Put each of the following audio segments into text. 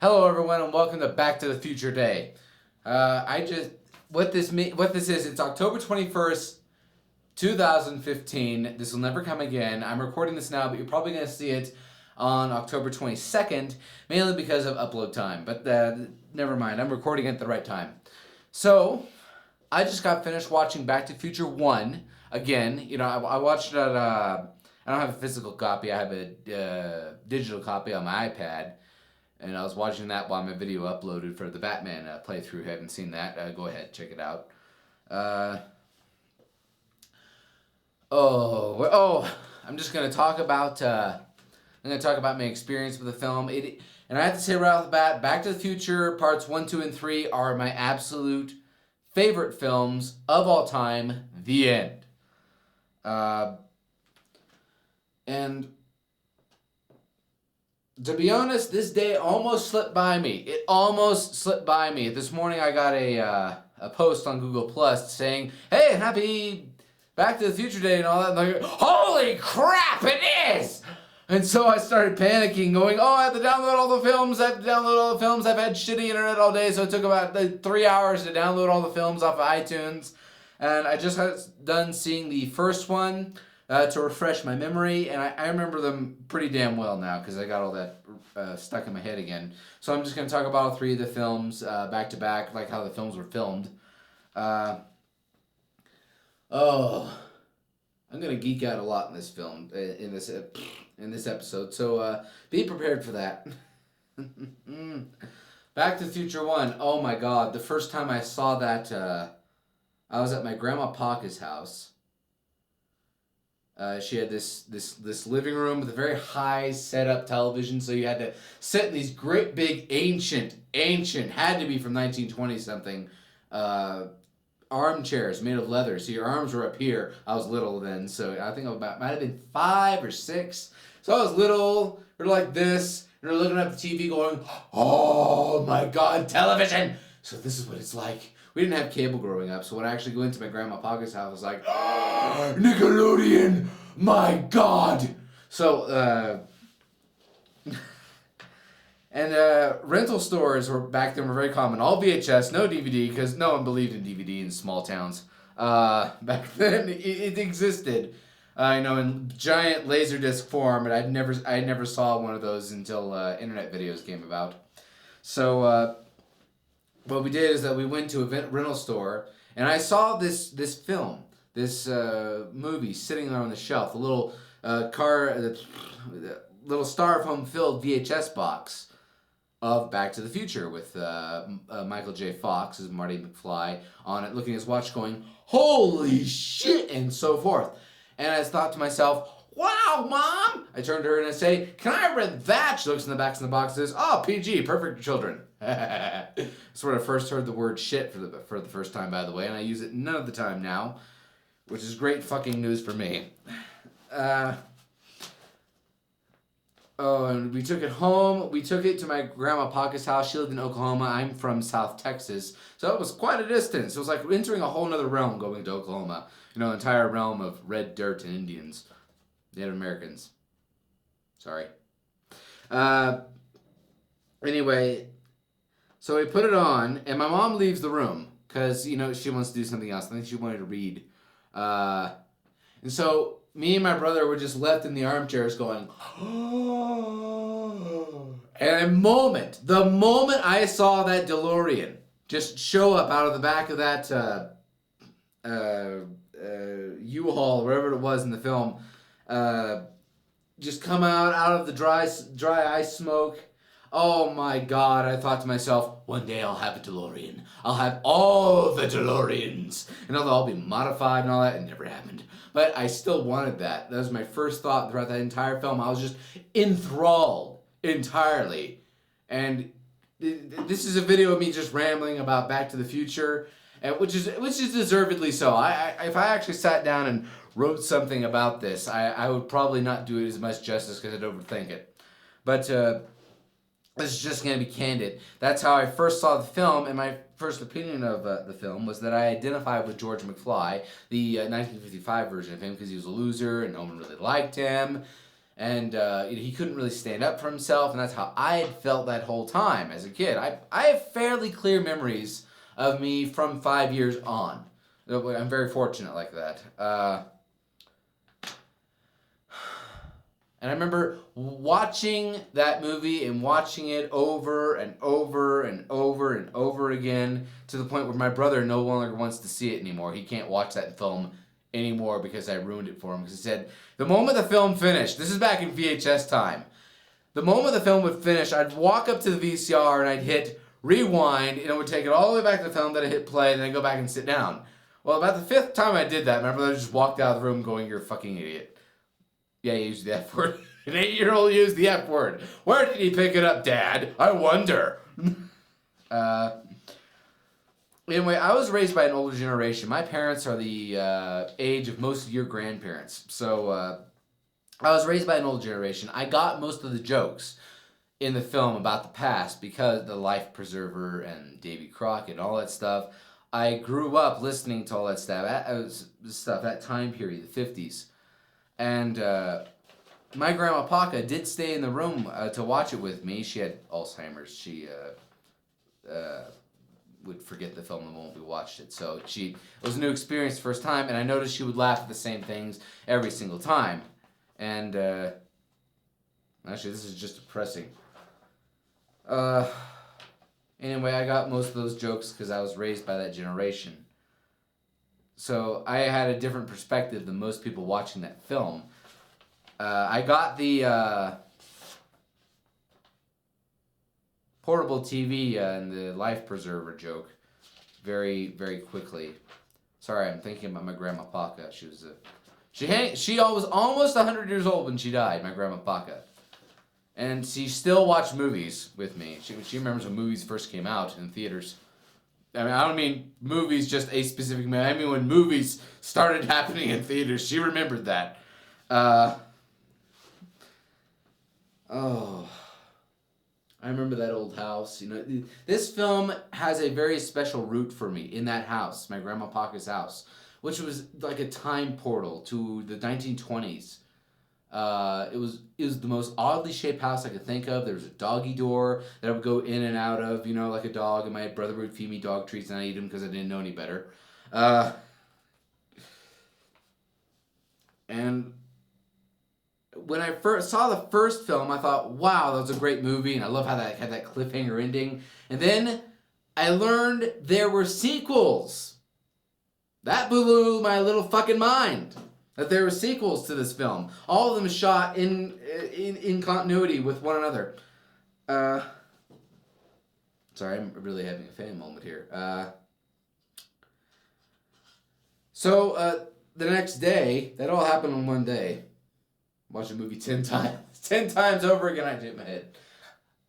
Hello, everyone, and welcome to Back to the Future Day. What this is, it's October 21st, 2015. This will never come again. I'm recording this now, but you're probably going to see it on October 22nd, mainly because of upload time. But never mind, I'm recording it at the right time. So, I just got finished watching Back to the Future 1 again. You know, I watched it at, I don't have a physical copy, I have a digital copy on my iPad. And I was watching that while my video uploaded for the Batman playthrough. If you haven't seen that, go ahead, check it out. I'm just gonna talk about my experience with the film. And I have to say right off the bat, Back to the Future Parts 1, 2, and 3 are my absolute favorite films of all time. The end. And to be honest, this day almost slipped by me. It almost slipped by me. This morning I got a post on Google Plus saying, "Hey, happy Back to the Future Day," and all that. And I'm like, holy crap, it is! And so I started panicking, going, I have to download all the films. I've had shitty internet all day, so it took about 3 hours to download all the films off of iTunes. And I just got done seeing the first one to refresh my memory, and I remember them pretty damn well now because I got all that stuck in my head again. So I'm just going to talk about all three of the films back to back, like how the films were filmed. I'm going to geek out a lot in this film, in this episode, so be prepared for that. Back to the Future 1, oh my god, the first time I saw that, I was at my grandma Parker's house. She had this living room with a very high set-up television, so you had to sit in these great big ancient, had to be from 1920-something, armchairs made of leather. So your arms were up here. I was little then, so I think might have been 5 or 6. So I was little, we're like this, and we're looking at the TV going, oh my god, television! So this is what it's like. We didn't have cable growing up, so when I actually go into my grandma Parker's house, I was like, Nickelodeon! My god! So, rental stores were back then were very common. All VHS, no DVD, because no one believed in DVD in small towns. Back then, it existed, in giant Laserdisc form, and I never saw one of those until internet videos came about. So, what we did is that we went to a rental store, and I saw this film, this movie sitting there on the shelf, a little little styrofoam filled VHS box of Back to the Future with Michael J. Fox as Marty McFly on it, looking at his watch going, holy shit, and so forth. And I thought to myself, wow, Mom! I turned to her and I say, can I rent that? She looks in the back of the box and says, oh, PG, perfect for children. That's where I first heard the word shit for the first time, by the way, and I use it none of the time now, which is great fucking news for me. And we took it home. We took it to my grandma Parker's house. She lived in Oklahoma. I'm from South Texas, so it was quite a distance. It was like entering a whole nother realm going to Oklahoma. Entire realm of red dirt and Indians. Native Americans. Sorry. Anyway, so we put it on, and my mom leaves the room because, she wants to do something else. I think she wanted to read. And so me and my brother were just left in the armchairs going, and the moment I saw that DeLorean just show up out of the back of that U-Haul, wherever it was in the film, just come out of the dry ice smoke. Oh my god, I thought to myself, one day I'll have a DeLorean. I'll have all the DeLoreans. And they'll all be modified and all that. It never happened. But I still wanted that. That was my first thought throughout that entire film. I was just enthralled entirely. And this is a video of me just rambling about Back to the Future, which is deservedly so. If I actually sat down and wrote something about this, I would probably not do it as much justice because I'd overthink it. But this is just going to be candid. That's how I first saw the film, and my first opinion of the film was that I identified with George McFly, the 1955 version of him, because he was a loser and no one really liked him. And he couldn't really stand up for himself, and that's how I had felt that whole time as a kid. I have fairly clear memories of me from 5 years on. I'm very fortunate like that. And I remember watching that movie and watching it over and over and over and over again to the point where my brother no longer wants to see it anymore. He can't watch that film anymore because I ruined it for him. Because he said, the moment the film finished, this is back in VHS time, the moment the film would finish, I'd walk up to the VCR and I'd hit rewind, and it would take it all the way back to the film, then I'd hit play, and then I'd go back and sit down. Well, about the fifth time I did that, my brother just walked out of the room going, "You're a fucking idiot." Yeah, he used the F word. An 8-year-old used the F word. Where did he pick it up, Dad? I wonder. Anyway, I was raised by an older generation. My parents are the age of most of your grandparents. So I was raised by an older generation. I got most of the jokes in the film about the past because the life preserver and Davy Crockett and all that stuff. I grew up listening to all that stuff, that time period, the 50s. And my grandma Paca did stay in the room to watch it with me. She had Alzheimer's. She would forget the film the moment we watched it. So it was a new experience the first time, and I noticed she would laugh at the same things every single time. And actually, this is just depressing. Anyway, I got most of those jokes because I was raised by that generation. So I had a different perspective than most people watching that film. I got the portable TV and the life preserver joke very, very quickly. Sorry, I'm thinking about my grandma Paca. She was she was almost 100 years old when she died, my grandma Paca. And she still watched movies with me. She remembers when movies first came out in theaters. I mean, I don't mean movies just a specific movie. I mean when movies started happening in theaters. She remembered that. I remember that old house. You know, this film has a very special root for me in that house, my grandma Paca's house, which was like a time portal to the 1920s. It was the most oddly shaped house I could think of. There was a doggy door that I would go in and out of, you know, like a dog, and my brother would feed me dog treats and I'd eat them because I didn't know any better. And when I first saw the first film, I thought, wow, that was a great movie, and I love how that had that cliffhanger ending. And then I learned there were sequels. That blew my little fucking mind. That there were sequels to this film. All of them shot in continuity with one another. Sorry, I'm really having a fan moment here. So the next day, that all happened on one day. Watch a movie 10 times. 10 times over again, I hit my head.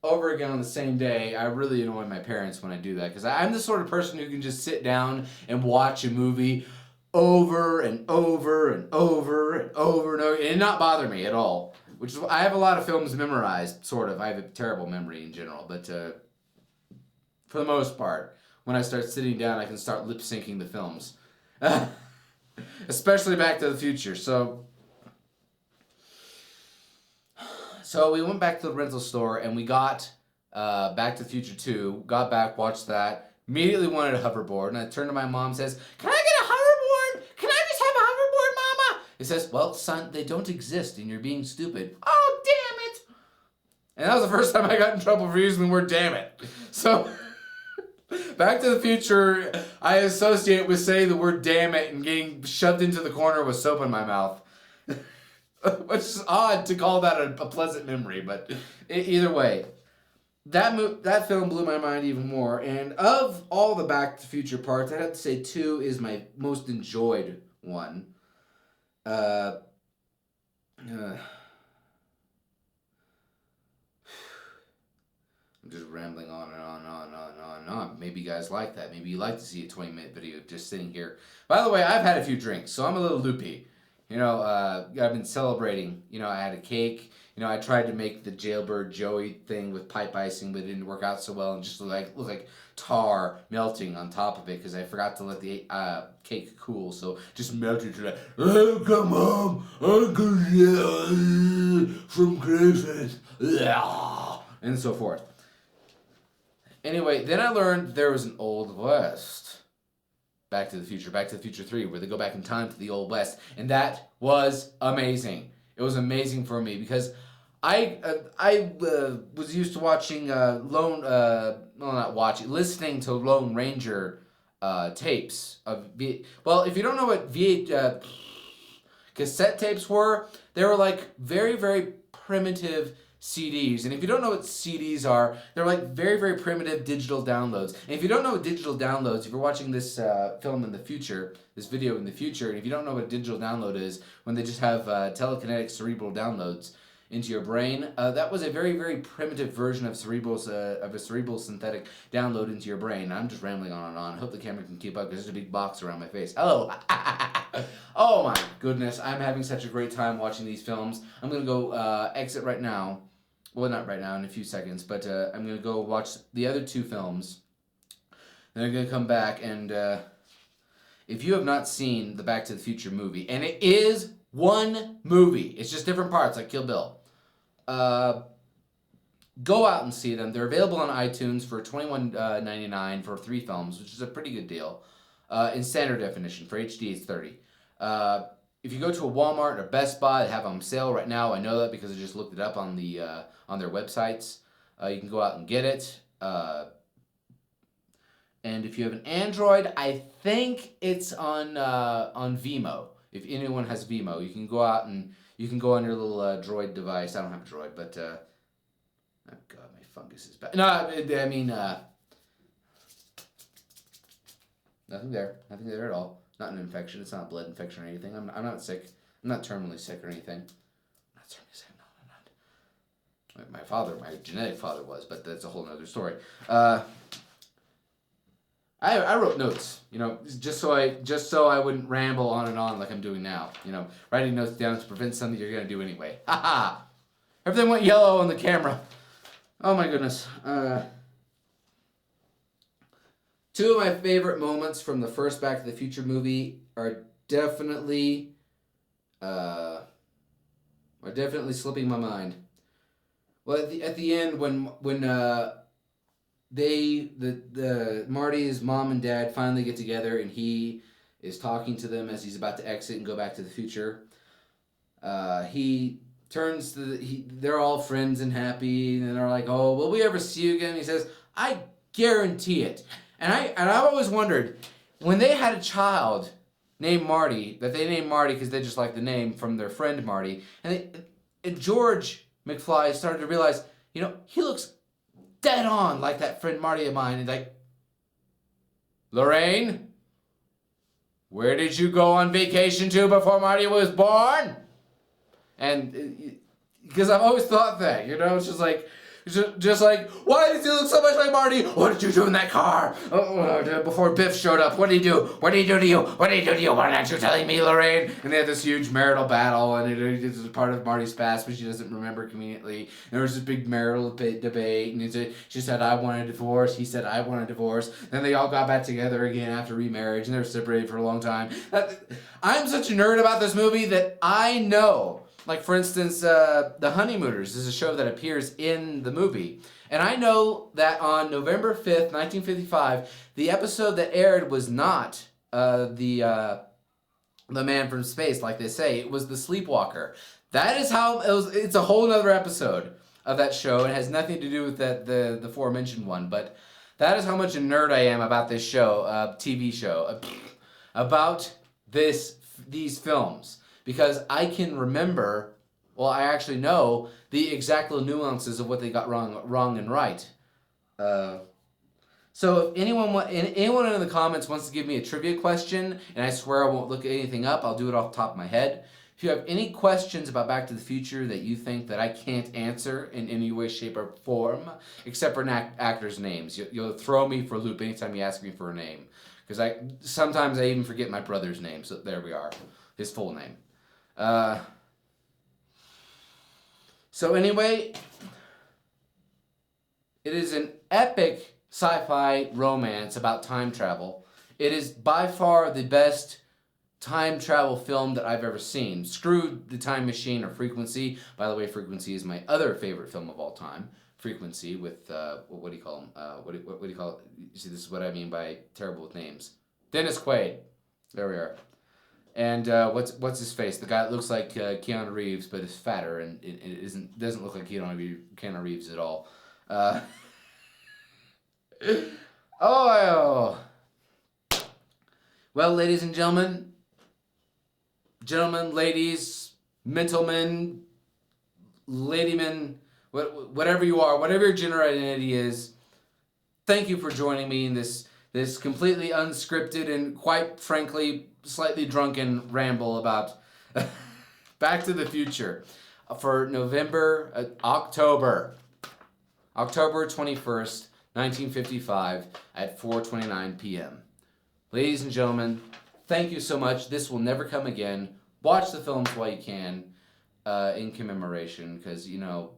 Over again on the same day. I really annoy my parents when I do that, because I'm the sort of person who can just sit down and watch a movie over and over and over and over and over and not bother me at all. Which is, I have a lot of films memorized, sort of. I have a terrible memory in general, but for the most part, when I start sitting down, I can start lip syncing the films. Especially Back to the Future. So we went back to the rental store and we got Back to the Future 2. Got back, watched that. Immediately wanted a hoverboard. And I turned to my mom and says, "Can I get a hoverboard? Can I just have a hoverboard, Mama?" He says, "Well, son, they don't exist and you're being stupid." Oh, damn it. And that was the first time I got in trouble for using the word damn it. So Back to the Future, I associate with saying the word damn it and getting shoved into the corner with soap in my mouth. Which is odd to call that a pleasant memory, but either way, that film blew my mind even more. And of all the Back to the Future parts, I have to say 2 is my most enjoyed one. I'm just rambling on and on and on and on and on. Maybe you guys like that. Maybe you like to see a 20-minute video just sitting here. By the way, I've had a few drinks, so I'm a little loopy. I've been celebrating. I had a cake. I tried to make the jailbird Joey thing with pipe icing, but it didn't work out so well, and just looked like tar melting on top of it because I forgot to let the cake cool, so just melted to that. Oh, come home, Uncle from Christmas, and so forth. Anyway, then I learned there was an Old West. Back to the Future 3, where they go back in time to the Old West, and that was amazing. It was amazing for me because I was used to watching listening to Lone Ranger tapes of if you don't know what cassette tapes were, they were like very, very primitive CDs. And if you don't know what CDs are, they're like very, very primitive digital downloads. And if you don't know what digital downloads, if you're watching this film in the future, this video in the future, and if you don't know what a digital download is, when they just have telekinetic cerebral downloads into your brain, that was a very, very primitive version of a cerebral synthetic download into your brain. I'm just rambling on and on. I hope the camera can keep up because there's a big box around my face. Hello. Oh my goodness, I'm having such a great time watching these films. I'm going to go exit right now. Well, not right now, in a few seconds, but I'm going to go watch the other two films. Then I'm going to come back, and if you have not seen the Back to the Future movie, and it is one movie, it's just different parts, like Kill Bill, go out and see them. They're available on iTunes for $21.99 for 3 films, which is a pretty good deal. In standard definition. For HD, it's $30. If you go to a Walmart or Best Buy, they have them on sale right now. I know that because I just looked it up on their websites. You can go out and get it. And if you have an Android, I think it's on Vimo. If anyone has Vimo, you can go out and you can go on your little Droid device. I don't have a Droid, but oh god, my fungus is bad. No, I mean nothing there at all. Not an infection. It's not a blood infection or anything. I'm not sick. I'm not terminally sick or anything. I'm not terminally sick. No, I'm not. My genetic father was, but that's a whole other story. I wrote notes, just so I wouldn't ramble on and on like I'm doing now. Writing notes down to prevent something you're gonna do anyway. Ha ha! Everything went yellow on the camera. Oh my goodness. Two of my favorite moments from the first Back to the Future movie are definitely slipping my mind. Well, at the end when Marty's mom and dad finally get together and he is talking to them as he's about to exit and go back to the future. He turns they're all friends and happy, and they're like, "Oh, will we ever see you again?" He says, "I guarantee it." And I've always wondered, when they had a child named Marty, that they named Marty because they just like the name from their friend Marty, and George McFly started to realize, he looks dead on like that friend Marty of mine, and like, Lorraine, where did you go on vacation to before Marty was born? And because I've always thought that, it's just like, why does he look so much like Marty? What did you do in that car? Before Biff showed up, what did he do? What did he do to you? What did he do to you? Why aren't you telling me, Lorraine? And they had this huge marital battle, and it was part of Marty's past, but she doesn't remember conveniently. And there was this big marital debate, and she said, I want a divorce. He said, I want a divorce. Then they all got back together again after remarriage, and they were separated for a long time. I'm such a nerd about this movie that I know. Like, for instance, The Honeymooners is a show that appears in the movie. And I know that on November 5th, 1955, the episode that aired was not the Man from Space, like they say. It was The Sleepwalker. That is how it's a whole other episode of that show. It has nothing to do with the aforementioned one. But that is how much a nerd I am about this show, TV show, about these films. Because I can remember, I actually know the exact little nuances of what they got wrong and right. So if anyone in the comments wants to give me a trivia question, and I swear I won't look anything up, I'll do it off the top of my head. If you have any questions about Back to the Future that you think that I can't answer in any way, shape, or form, except for actors' names, you'll throw me for a loop anytime you ask me for a name. Because sometimes I even forget my brother's name, so there we are, his full name. So anyway, it is an epic sci-fi romance about time travel. It is by far the best time travel film that I've ever seen. Screw The Time Machine or Frequency. By the way, Frequency is my other favorite film of all time. Frequency with, what do you call him? What do you call it? You see, this is what I mean by terrible with names. Dennis Quaid. There we are. And what's his face? The guy that looks like Keanu Reeves, but is fatter and it doesn't look like Keanu Reeves at all. Oh. Well, ladies and gentlemen, ladies, gentlemen, ladymen, whatever you are, whatever your gender identity is, thank you for joining me in this completely unscripted and quite frankly slightly drunken ramble about Back to the Future for October 21st, 1955 at 4:29 p.m. Ladies and gentlemen, thank you so much. This will never come again. Watch the films while you can in commemoration because, you know,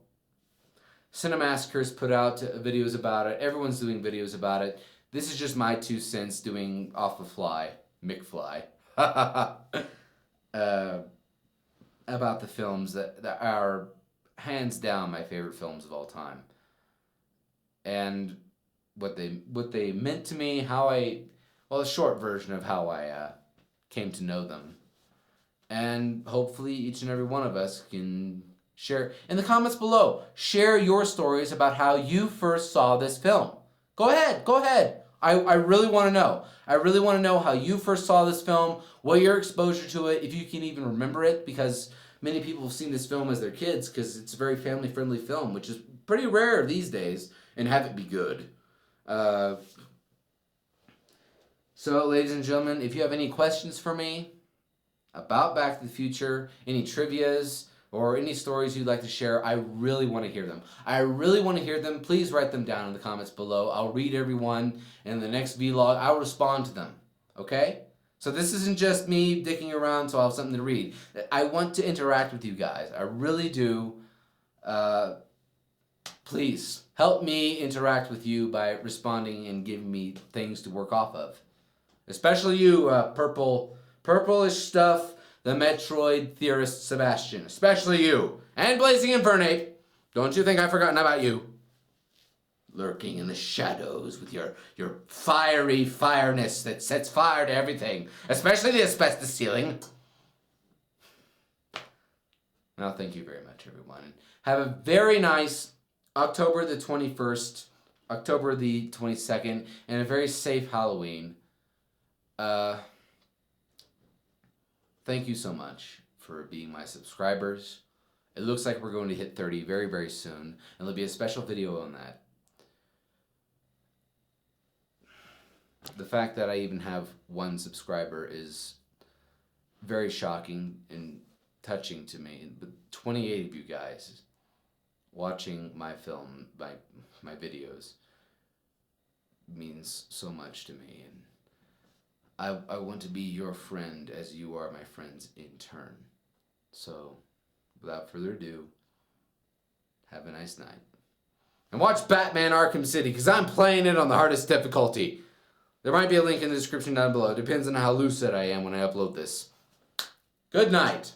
Cinemassacre's put out videos about it. Everyone's doing videos about it. This is just my 2 cents doing off the fly, McFly, about the films that are hands down my favorite films of all time. And what they meant to me, a short version of how I came to know them. And hopefully each and every one of us can share in the comments below. Share your stories about how you first saw this film. Go ahead. I really want to know. I really want to know how you first saw this film, what your exposure to it, if you can even remember it, because many people have seen this film as their kids because it's a very family-friendly film, which is pretty rare these days, and have it be good. So, ladies and gentlemen, if you have any questions for me about Back to the Future, any trivias, or any stories you'd like to share, I really want to hear them. Please write them down in the comments below. I'll read everyone, and in the next vlog, I'll respond to them. Okay? So this isn't just me dicking around so I'll have something to read. I want to interact with you guys. I really do. Please, help me interact with you by responding and giving me things to work off of. Especially you, purplish stuff, the Metroid theorist Sebastian. Especially you. And Blazing Infernate. Don't you think I've forgotten about you? Lurking in the shadows with your fiery fireness that sets fire to everything. Especially the asbestos ceiling. Well, thank you very much, everyone. Have a very nice October the 21st, October the 22nd, and a very safe Halloween. Thank you so much for being my subscribers. It looks like we're going to hit 30 very, very soon, and there'll be a special video on that. The fact that I even have 1 subscriber is very shocking and touching to me. But 28 of you guys watching my film, my videos, means so much to me, and I want to be your friend as you are my friends in turn. So, without further ado, have a nice night. And watch Batman Arkham City, because I'm playing it on the hardest difficulty. There might be a link in the description down below. It depends on how lucid I am when I upload this. Good night.